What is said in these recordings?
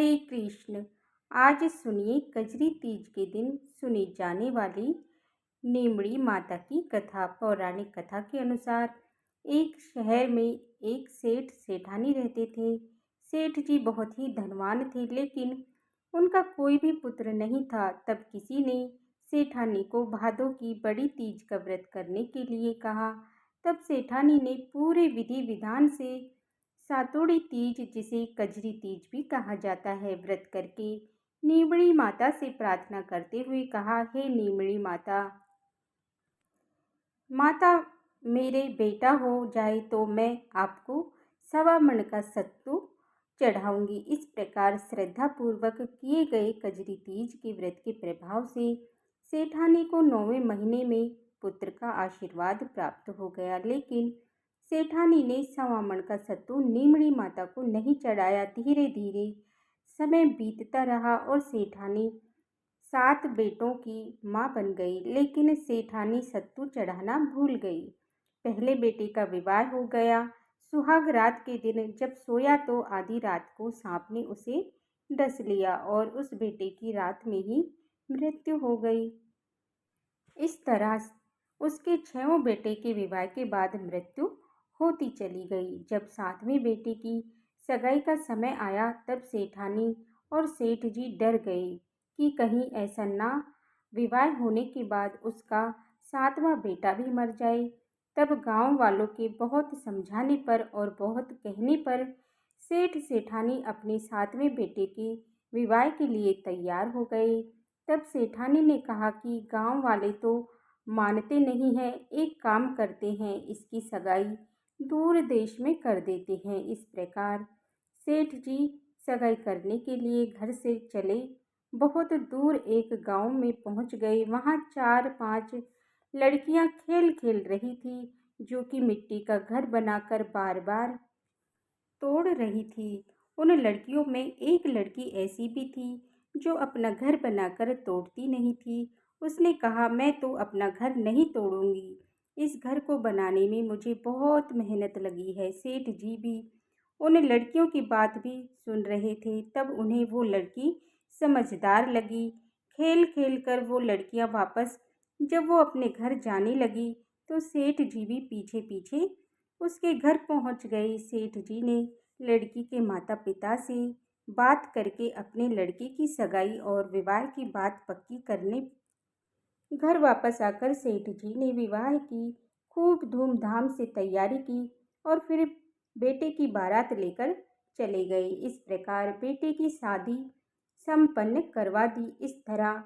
हरे कृष्ण। आज सुनिए कजरी तीज के दिन सुनी जाने वाली नीमड़ी माता की कथा। पौराणिक कथा के अनुसार एक शहर में एक सेठ सेठानी रहते थे। सेठ जी बहुत ही धनवान थे, लेकिन उनका कोई भी पुत्र नहीं था। तब किसी ने सेठानी को भादों की बड़ी तीज का व्रत करने के लिए कहा। तब सेठानी ने पूरे विधि विधान से सातोड़ी तीज, जिसे कजरी तीज भी कहा जाता है, व्रत करके नीमड़ी माता से प्रार्थना करते हुए कहा, हे नीमड़ी माता, माता मेरे बेटा हो जाए तो मैं आपको 1.25 मन का सत्तू चढ़ाऊंगी। इस प्रकार श्रद्धापूर्वक किए गए कजरी तीज के व्रत के प्रभाव से सेठानी को 9वें महीने में पुत्र का आशीर्वाद प्राप्त हो गया। लेकिन सेठानी ने 1.25 मन का सत्तू नीमड़ी माता को नहीं चढ़ाया। धीरे धीरे समय बीतता रहा और सेठानी 7 बेटों की माँ बन गई, लेकिन सेठानी सत्तू चढ़ाना भूल गई। पहले बेटे का विवाह हो गया। सुहाग रात के दिन जब सोया तो आधी रात को सांप ने उसे डस लिया और उस बेटे की रात में ही मृत्यु हो गई। इस तरह उसके 6 बेटे के विवाह के बाद मृत्यु होती चली गई। जब 7वें बेटे की सगाई का समय आया, तब सेठानी और सेठ जी डर गए कि कहीं ऐसा ना विवाह होने के बाद उसका 7वां बेटा भी मर जाए। तब गांव वालों के बहुत समझाने पर और बहुत कहने पर सेठ सेठानी अपने 7वें बेटे के विवाह के लिए तैयार हो गए। तब सेठानी ने कहा कि गांव वाले तो मानते नहीं हैं, एक काम करते हैं, इसकी सगाई दूर देश में कर देते हैं। इस प्रकार सेठ जी सगाई करने के लिए घर से चले। बहुत दूर एक गांव में पहुंच गए। वहां 4-5 लड़कियां खेल खेल रही थी, जो कि मिट्टी का घर बनाकर बार बार तोड़ रही थी। उन लड़कियों में एक लड़की ऐसी भी थी जो अपना घर बनाकर तोड़ती नहीं थी। उसने कहा, मैं तो अपना घर नहीं तोड़ूंगी, इस घर को बनाने में मुझे बहुत मेहनत लगी है। सेठ जी भी उन लड़कियों की बात भी सुन रहे थे। तब उन्हें वो लड़की समझदार लगी। खेल खेल कर वो लड़कियां वापस जब वो अपने घर जाने लगी, तो सेठ जी भी पीछे पीछे उसके घर पहुंच गए। सेठ जी ने लड़की के माता पिता से बात करके अपने लड़के की सगाई और विवाह की बात पक्की करने घर वापस आकर सेठ जी ने विवाह की खूब धूमधाम से तैयारी की और फिर बेटे की बारात लेकर चले गए। इस प्रकार बेटे की शादी संपन्न करवा दी। इस तरह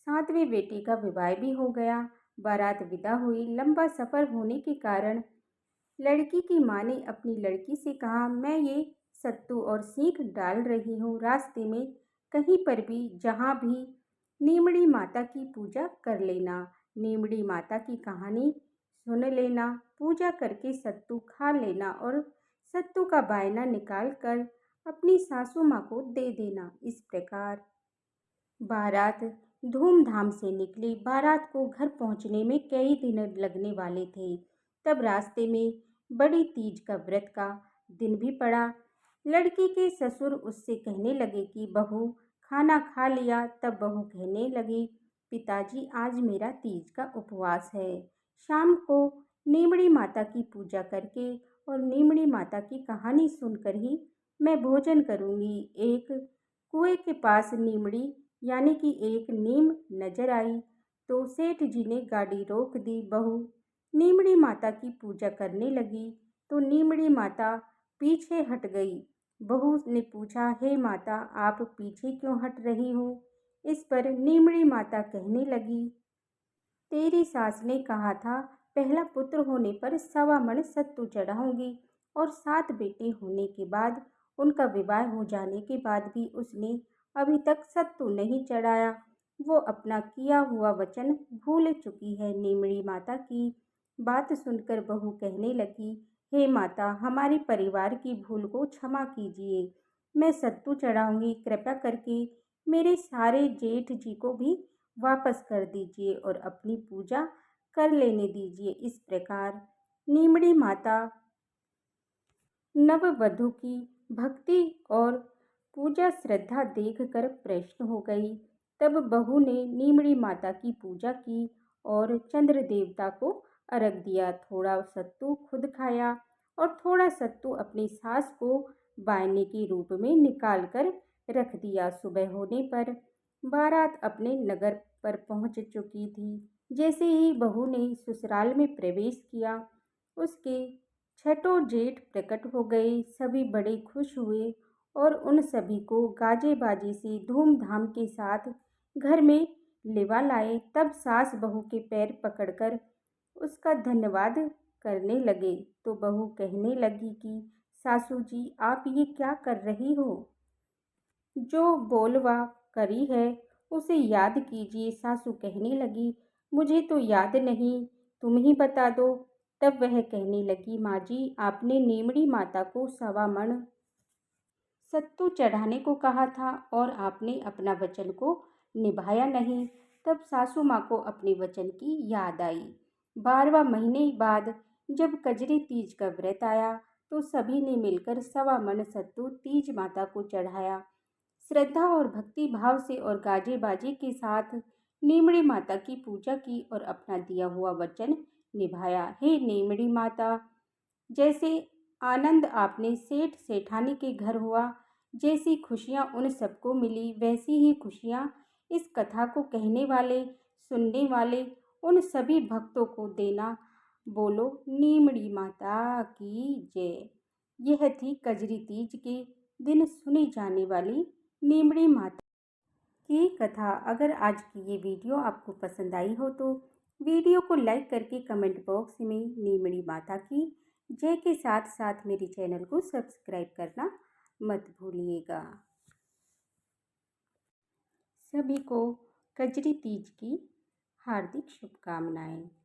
7वें बेटे का विवाह भी हो गया। बारात विदा हुई। लंबा सफर होने के कारण लड़की की माँ ने अपनी लड़की से कहा, मैं ये सत्तू और सीख डाल रही हूँ, रास्ते में कहीं पर भी जहाँ भी नीमड़ी माता की पूजा कर लेना, नीमड़ी माता की कहानी सुन लेना, पूजा करके सत्तू खा लेना और सत्तू का बायना निकाल कर अपनी सासू माँ को दे देना। इस प्रकार बारात धूमधाम से निकली। बारात को घर पहुंचने में कई दिन लगने वाले थे। तब रास्ते में बड़ी तीज का व्रत का दिन भी पड़ा। लड़की के ससुर उससे कहने लगे कि बहू खाना खा लिया। तब बहू कहने लगी, पिताजी आज मेरा तीज का उपवास है। शाम को नीमड़ी माता की पूजा करके और नीमड़ी माता की कहानी सुनकर ही मैं भोजन करूंगी। एक कुएं के पास नीमड़ी यानी कि एक नीम नजर आई, तो सेठ जी ने गाड़ी रोक दी। बहू नीमड़ी माता की पूजा करने लगी तो नीमड़ी माता पीछे हट गई। बहू ने पूछा, हे माता, आप पीछे क्यों हट रही हो? इस पर नीमड़ी माता कहने लगी, तेरी सास ने कहा था पहला पुत्र होने पर 1.25 मन सत्तू चढ़ाऊंगी, और 7 बेटे होने के बाद उनका विवाह हो जाने के बाद भी उसने अभी तक सत्तू नहीं चढ़ाया। वो अपना किया हुआ वचन भूल चुकी है। नीमड़ी माता की बात सुनकर बहू कहने लगी, हे माता, हमारे परिवार की भूल को क्षमा कीजिए। मैं सत्तू चढ़ाऊंगी, कृपया करके मेरे सारे जेठ जी को भी वापस कर दीजिए और अपनी पूजा कर लेने दीजिए। इस प्रकार नीमड़ी माता नववधू की भक्ति और पूजा श्रद्धा देखकर प्रश्न हो गई। तब बहू ने नीमड़ी माता की पूजा की और चंद्र देवता को अर्घ दिया। थोड़ा सत्तू खुद खाया और थोड़ा सत्तू अपनी सास को बायने के रूप में निकाल कर रख दिया। सुबह होने पर बारात अपने नगर पर पहुंच चुकी थी। जैसे ही बहू ने ससुराल में प्रवेश किया, उसके छठों जेठ प्रकट हो गए। सभी बड़े खुश हुए और उन सभी को गाजे बाजे से धूमधाम के साथ घर में लेवा लाए। तब सास बहू के पैर पकड़कर उसका धन्यवाद करने लगे तो बहू कहने लगी कि सासू जी, आप ये क्या कर रही हो? जो बोलवा करी है उसे याद कीजिए। सासू कहने लगी, मुझे तो याद नहीं, तुम ही बता दो। तब वह कहने लगी, माँ जी, आपने नीमड़ी माता को 1.25 मण सत्तू चढ़ाने को कहा था और आपने अपना वचन को निभाया नहीं। तब सासू माँ को अपने वचन की याद आई। 12वां महीने बाद जब कजरी तीज का व्रत आया तो सभी ने मिलकर 1.25 मण सत्तू तीज माता को चढ़ाया। श्रद्धा और भक्ति भाव से और गाजे बाजे के साथ नीमड़ी माता की पूजा की और अपना दिया हुआ वचन निभाया। हे नीमड़ी माता, जैसे आनंद आपने सेठ सेठानी के घर हुआ, जैसी खुशियाँ उन सबको मिली, वैसी ही खुशियाँ इस कथा को कहने वाले, सुनने वाले उन सभी भक्तों को देना। बोलो नीमड़ी माता की जय। यह थी कजरी तीज के दिन सुनी जाने वाली नीमड़ी माता की कथा। अगर आज की ये वीडियो आपको पसंद आई हो तो वीडियो को लाइक करके कमेंट बॉक्स में नीमड़ी माता की जय के साथ साथ मेरे चैनल को सब्सक्राइब करना मत भूलिएगा। सभी को कजरी तीज की हार्दिक शुभकामनाएं।